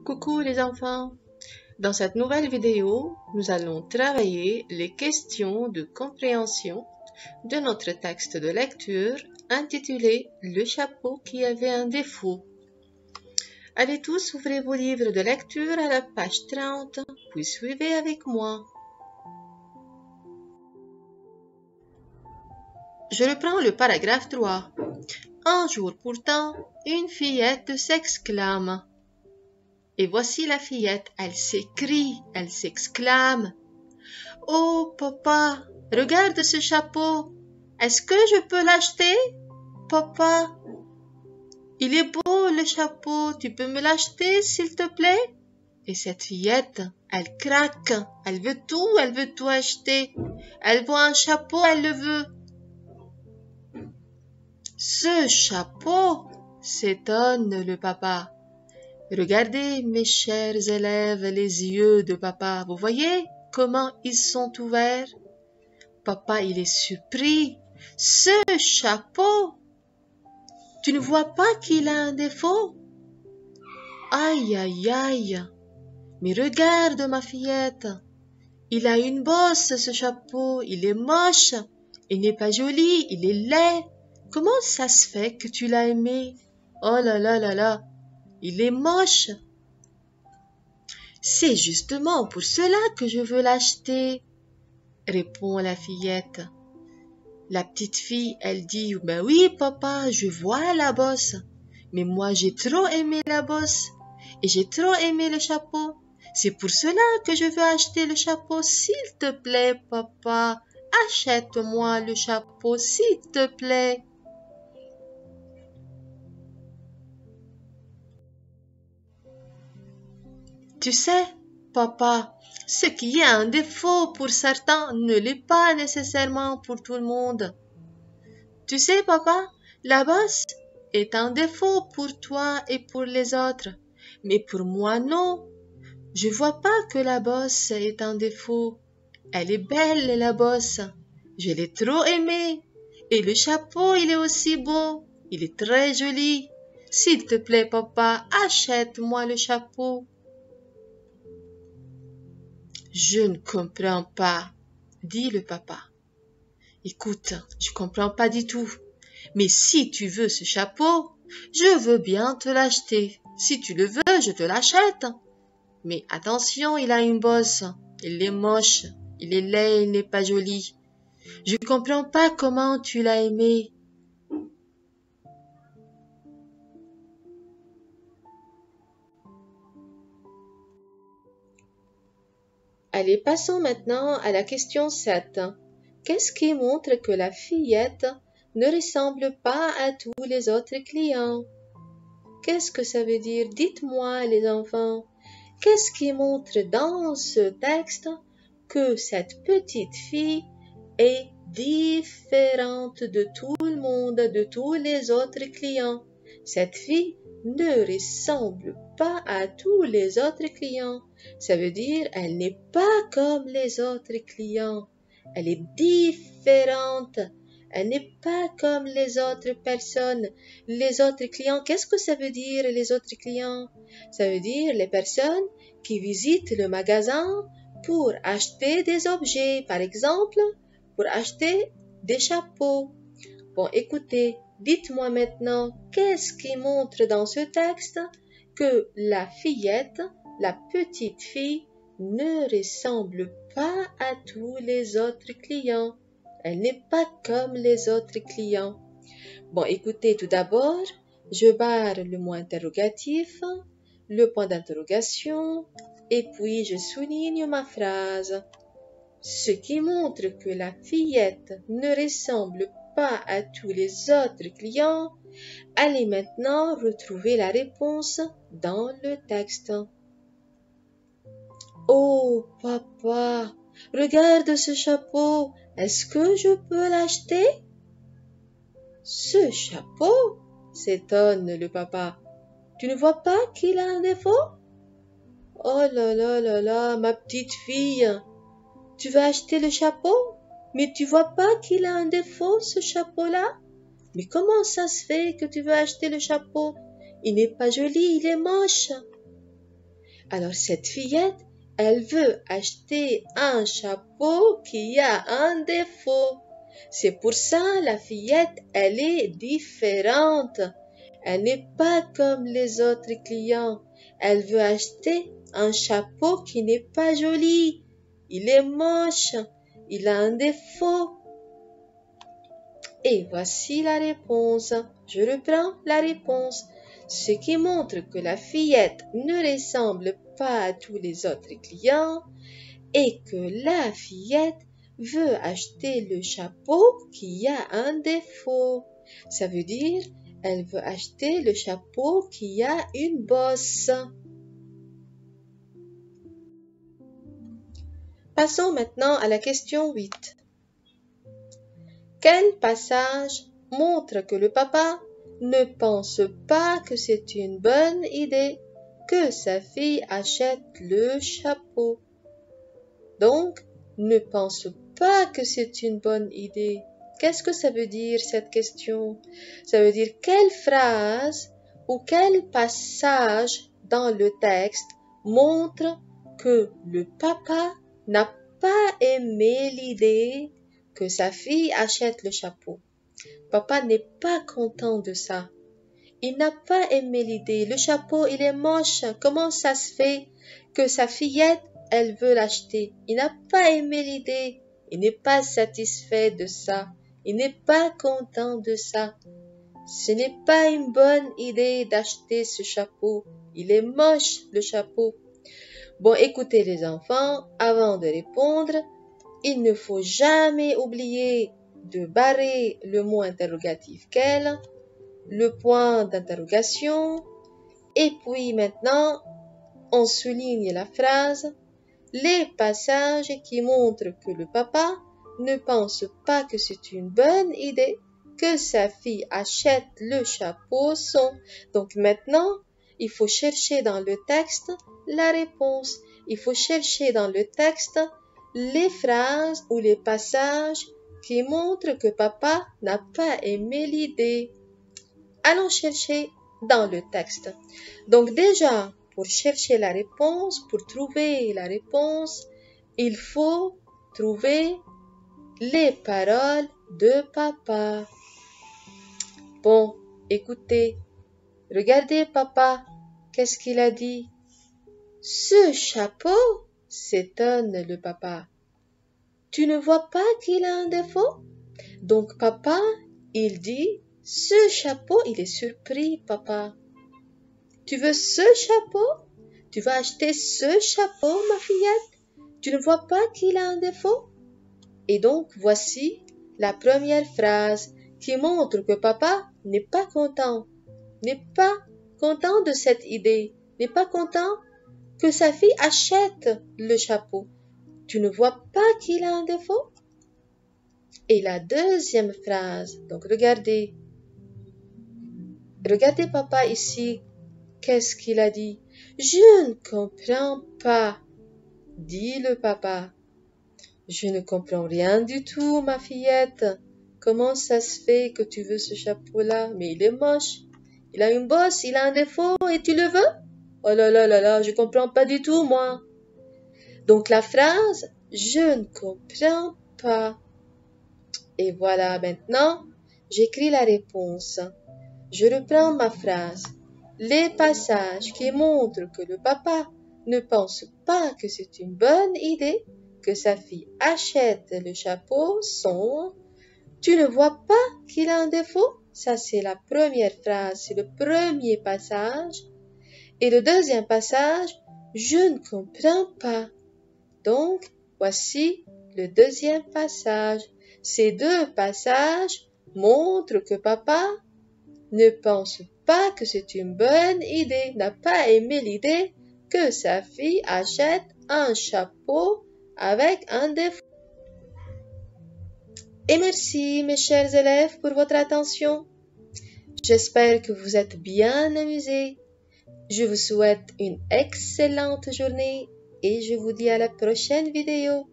Coucou les enfants! Dans cette nouvelle vidéo, nous allons travailler les questions de compréhension de notre texte de lecture intitulé « Le chapeau qui avait un défaut ». Allez tous, ouvrez vos livres de lecture à la page 30, puis suivez avec moi. Je reprends le paragraphe 3. Un jour pourtant, une fillette s'exclame. Et voici la fillette, elle s'écrie, elle s'exclame. « Oh, papa, regarde ce chapeau. Est-ce que je peux l'acheter, papa? Il est beau le chapeau, tu peux me l'acheter, s'il te plaît? » Et cette fillette, elle craque, elle veut tout acheter. Elle voit un chapeau, elle le veut. « Ce chapeau !» s'étonne le papa. Regardez, mes chers élèves, les yeux de papa. Vous voyez comment ils sont ouverts? Papa, il est surpris. Ce chapeau! Tu ne vois pas qu'il a un défaut? Aïe, aïe, aïe! Mais regarde, ma fillette. Il a une bosse, ce chapeau. Il est moche. Il n'est pas joli. Il est laid. Comment ça se fait que tu l'as aimé? Oh là là là là! Il est moche. C'est justement pour cela que je veux l'acheter, répond la fillette. La petite fille, elle dit, ben oui, papa, je vois la bosse. Mais moi, j'ai trop aimé la bosse et j'ai trop aimé le chapeau. C'est pour cela que je veux acheter le chapeau. S'il te plaît, papa, achète-moi le chapeau, s'il te plaît. Tu sais, papa, ce qui est un défaut pour certains ne l'est pas nécessairement pour tout le monde. Tu sais, papa, la bosse est un défaut pour toi et pour les autres, mais pour moi non. Je vois pas que la bosse est un défaut. Elle est belle, la bosse. Je l'ai trop aimée. Et le chapeau, il est aussi beau. Il est très joli. S'il te plaît, papa, achète-moi le chapeau. Je ne comprends pas, dit le papa. Écoute, je comprends pas du tout. Mais si tu veux ce chapeau, je veux bien te l'acheter. Si tu le veux, je te l'achète. Mais attention, il a une bosse. Il est moche. Il est laid, il n'est pas joli. Je comprends pas comment tu l'as aimé. Allez, passons maintenant à la question 7. Qu'est-ce qui montre que la fillette ne ressemble pas à tous les autres clients? Qu'est-ce que ça veut dire? Dites-moi, les enfants. Qu'est-ce qui montre dans ce texte que cette petite fille est différente de tout le monde, de tous les autres clients? Cette fille ne ressemble pas à tous les autres clients. Ça veut dire elle n'est pas comme les autres clients. Elle est différente. Elle n'est pas comme les autres personnes. Les autres clients, qu'est-ce que ça veut dire les autres clients? Ça veut dire les personnes qui visitent le magasin pour acheter des objets, par exemple, pour acheter des chapeaux. Bon, écoutez, dites-moi maintenant, qu'est-ce qui montre dans ce texte que la fillette, la petite fille, ne ressemble pas à tous les autres clients? Elle n'est pas comme les autres clients. Bon, écoutez, tout d'abord, je barre le mot interrogatif, le point d'interrogation, et puis je souligne ma phrase. Ce qui montre que la fillette ne ressemble pas à tous les autres clients. Allez maintenant retrouver la réponse dans le texte. Oh, papa, regarde ce chapeau. Est-ce que je peux l'acheter? Ce chapeau? S'étonne le papa. Tu ne vois pas qu'il a un défaut? Oh là là là là, ma petite fille, tu vas acheter le chapeau? Mais tu vois pas qu'il a un défaut, ce chapeau-là? Mais comment ça se fait que tu veux acheter le chapeau? Il n'est pas joli, il est moche. Alors cette fillette, elle veut acheter un chapeau qui a un défaut. C'est pour ça la fillette, elle est différente. Elle n'est pas comme les autres clients. Elle veut acheter un chapeau qui n'est pas joli. Il est moche. Il a un défaut. Et voici la réponse. Je reprends la réponse. Ce qui montre que la fillette ne ressemble pas à tous les autres clients et que la fillette veut acheter le chapeau qui a un défaut. Ça veut dire, elle veut acheter le chapeau qui a une bosse. Passons maintenant à la question 8. Quel passage montre que le papa ne pense pas que c'est une bonne idée que sa fille achète le chapeau? Donc, ne pense pas que c'est une bonne idée. Qu'est-ce que ça veut dire cette question? Ça veut dire quelle phrase ou quel passage dans le texte montre que le papa n'a pas aimé l'idée que sa fille achète le chapeau. Papa n'est pas content de ça. Il n'a pas aimé l'idée. Le chapeau, il est moche. Comment ça se fait que sa fillette, elle veut l'acheter? Il n'a pas aimé l'idée. Il n'est pas satisfait de ça. Il n'est pas content de ça. Ce n'est pas une bonne idée d'acheter ce chapeau. Il est moche, le chapeau. Bon, écoutez les enfants, avant de répondre, il ne faut jamais oublier de barrer le mot interrogatif quel, le point d'interrogation, et puis maintenant, on souligne la phrase, les passages qui montrent que le papa ne pense pas que c'est une bonne idée que sa fille achète le chapeau sont. Donc maintenant, il faut chercher dans le texte la réponse. Il faut chercher dans le texte les phrases ou les passages qui montrent que papa n'a pas aimé l'idée. Allons chercher dans le texte. Donc déjà, pour chercher la réponse, pour trouver la réponse, il faut trouver les paroles de papa. Bon, écoutez, regardez papa, qu'est-ce qu'il a dit? Ce chapeau, s'étonne le papa. Tu ne vois pas qu'il a un défaut? Donc papa, il dit, ce chapeau, il est surpris, papa. Tu veux ce chapeau? Tu vas acheter ce chapeau, ma fillette? Tu ne vois pas qu'il a un défaut? Et donc voici la première phrase qui montre que papa n'est pas content de cette idée, n'est pas content que sa fille achète le chapeau. Tu ne vois pas qu'il a un défaut? Et la deuxième phrase, donc regardez papa ici, qu'est-ce qu'il a dit? Je ne comprends pas, dit le papa. Je ne comprends rien du tout, ma fillette. Comment ça se fait que tu veux ce chapeau-là? Mais il est moche. Il a une bosse, il a un défaut et tu le veux? Oh là là là là, je comprends pas du tout, moi. Donc la phrase, je ne comprends pas. Et voilà, maintenant, j'écris la réponse. Je reprends ma phrase. Les passages qui montrent que le papa ne pense pas que c'est une bonne idée que sa fille achète le chapeau sont « Tu ne vois pas qu'il a un défaut ?» Ça, c'est la première phrase, c'est le premier passage. Et le deuxième passage « Je ne comprends pas ». Donc, voici le deuxième passage. Ces deux passages montrent que papa ne pense pas que c'est une bonne idée, n'a pas aimé l'idée que sa fille achète un chapeau avec un défaut. Et merci mes chers élèves pour votre attention. J'espère que vous êtes bien amusés. Je vous souhaite une excellente journée et je vous dis à la prochaine vidéo.